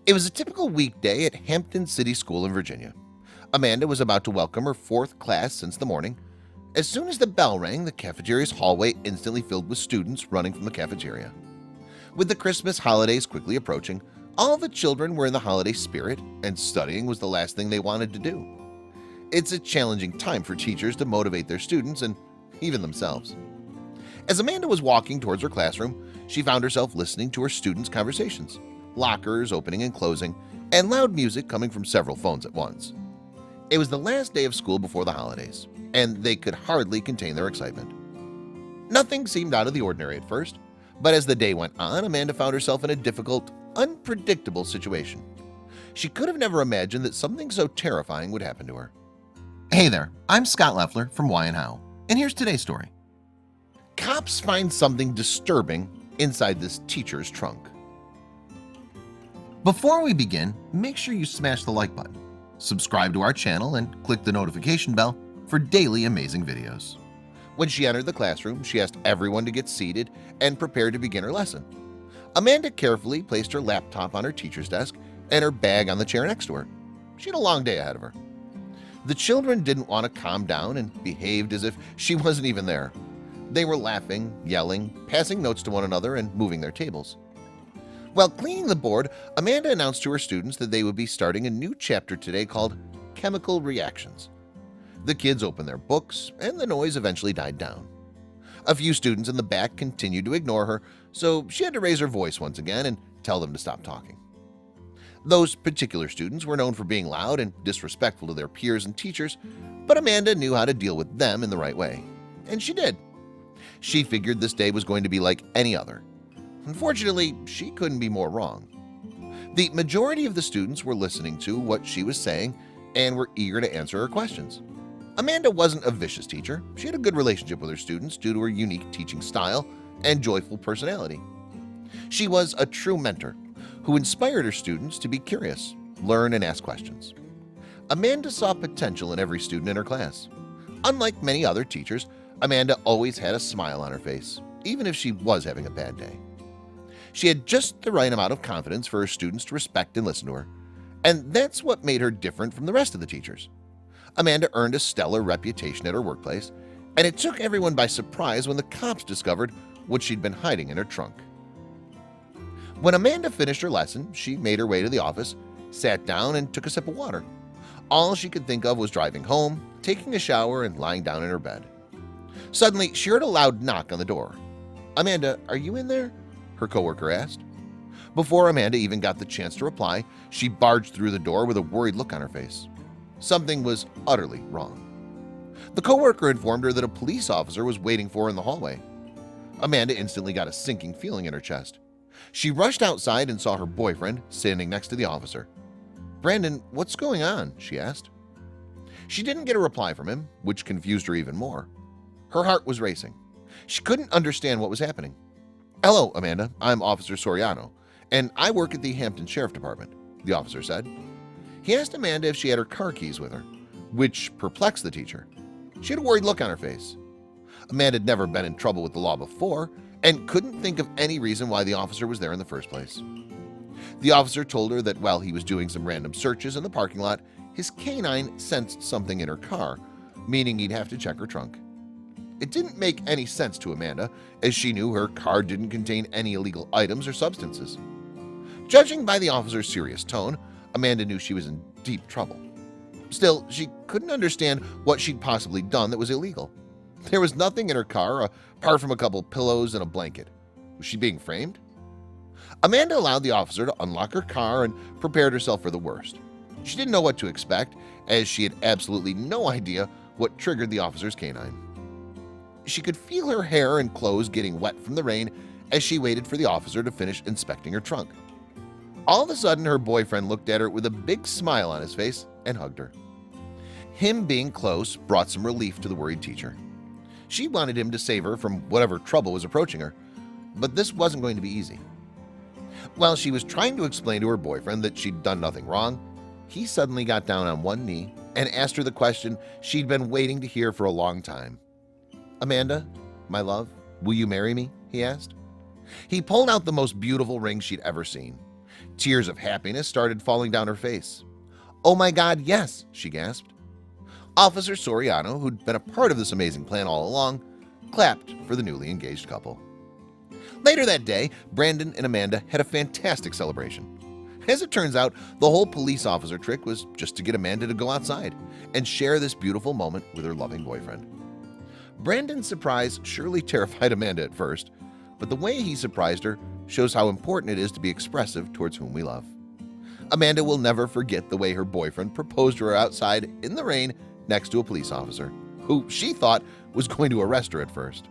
It was a typical weekday at Hampton City School in Virginia. Amanda was about to welcome her fourth class since the morning. As soon as the bell rang, the cafeteria's hallway instantly filled with students running from the cafeteria. With the Christmas holidays quickly approaching, all the children were in the holiday spirit, and studying was the last thing they wanted to do. It's a challenging time for teachers to motivate their students and even themselves. As Amanda was walking towards her classroom, she found herself listening to her students' conversations, lockers opening and closing, and loud music coming from several phones at once. It was the last day of school before the holidays, and they could hardly contain their excitement. Nothing seemed out of the ordinary at first, but as the day went on, Amanda found herself in a difficult, unpredictable situation. She could have never imagined that something so terrifying would happen to her. Hey there, I'm Scott Leffler from Why and How, and here's today's story. Cops find something disturbing inside this teacher's trunk. Before we begin, make sure you smash the like button, subscribe to our channel, and click the notification bell for daily amazing videos. When she entered the classroom, she asked everyone to get seated and prepare to begin her lesson. Amanda carefully placed her laptop on her teacher's desk and her bag on the chair next to her. She had a long day ahead of her. The children didn't want to calm down and behaved as if she wasn't even there. They were laughing, yelling, passing notes to one another, and moving their tables. While cleaning the board, Amanda announced to her students that they would be starting a new chapter today called Chemical Reactions. The kids opened their books, and the noise eventually died down. A few students in the back continued to ignore her, so she had to raise her voice once again and tell them to stop talking. Those particular students were known for being loud and disrespectful to their peers and teachers, but Amanda knew how to deal with them in the right way, and she did. She figured this day was going to be like any other. Unfortunately, she couldn't be more wrong. The majority of the students were listening to what she was saying and were eager to answer her questions. Amanda wasn't a vicious teacher. She had a good relationship with her students due to her unique teaching style and joyful personality. She was a true mentor who inspired her students to be curious, learn, and ask questions. Amanda saw potential in every student in her class. Unlike many other teachers, Amanda always had a smile on her face, even if she was having a bad day. She had just the right amount of confidence for her students to respect and listen to her, and that's what made her different from the rest of the teachers. Amanda earned a stellar reputation at her workplace, and it took everyone by surprise when the cops discovered what she'd been hiding in her trunk. When Amanda finished her lesson, she made her way to the office, sat down, and took a sip of water. All she could think of was driving home, taking a shower, and lying down in her bed. Suddenly, she heard a loud knock on the door. "Amanda, are you in there?" her coworker asked. Before Amanda even got the chance to reply, she barged through the door with a worried look on her face. Something was utterly wrong. The coworker informed her that a police officer was waiting for her in the hallway. Amanda instantly got a sinking feeling in her chest. She rushed outside and saw her boyfriend standing next to the officer. "Brandon, what's going on?" she asked. She didn't get a reply from him, which confused her even more. Her heart was racing. She couldn't understand what was happening. "Hello, Amanda. I'm Officer Soriano, and I work at the Hampton Sheriff Department," the officer said. He asked Amanda if she had her car keys with her, which perplexed the teacher. She had a worried look on her face. Amanda had never been in trouble with the law before and couldn't think of any reason why the officer was there in the first place. The officer told her that while he was doing some random searches in the parking lot, his canine sensed something in her car, meaning he'd have to check her trunk. It didn't make any sense to Amanda, as she knew her car didn't contain any illegal items or substances. Judging by the officer's serious tone, Amanda knew she was in deep trouble. Still, she couldn't understand what she'd possibly done that was illegal. There was nothing in her car apart from a couple pillows and a blanket. Was she being framed? Amanda allowed the officer to unlock her car and prepared herself for the worst. She didn't know what to expect, as she had absolutely no idea what triggered the officer's canine. She could feel her hair and clothes getting wet from the rain as she waited for the officer to finish inspecting her trunk. All of a sudden, her boyfriend looked at her with a big smile on his face and hugged her. Him being close brought some relief to the worried teacher. She wanted him to save her from whatever trouble was approaching her, but this wasn't going to be easy. While she was trying to explain to her boyfriend that she'd done nothing wrong, he suddenly got down on one knee and asked her the question she'd been waiting to hear for a long time. "Amanda, my love, will you marry me?" he asked. He pulled out the most beautiful ring she'd ever seen. Tears of happiness started falling down her face. "Oh my God, yes," she gasped. Officer Soriano, who'd been a part of this amazing plan all along, clapped for the newly engaged couple. Later that day, Brandon and Amanda had a fantastic celebration. As it turns out, the whole police officer trick was just to get Amanda to go outside and share this beautiful moment with her loving boyfriend. Brandon's surprise surely terrified Amanda at first, but the way he surprised her shows how important it is to be expressive towards whom we love. Amanda will never forget the way her boyfriend proposed to her outside in the rain next to a police officer, who she thought was going to arrest her at first.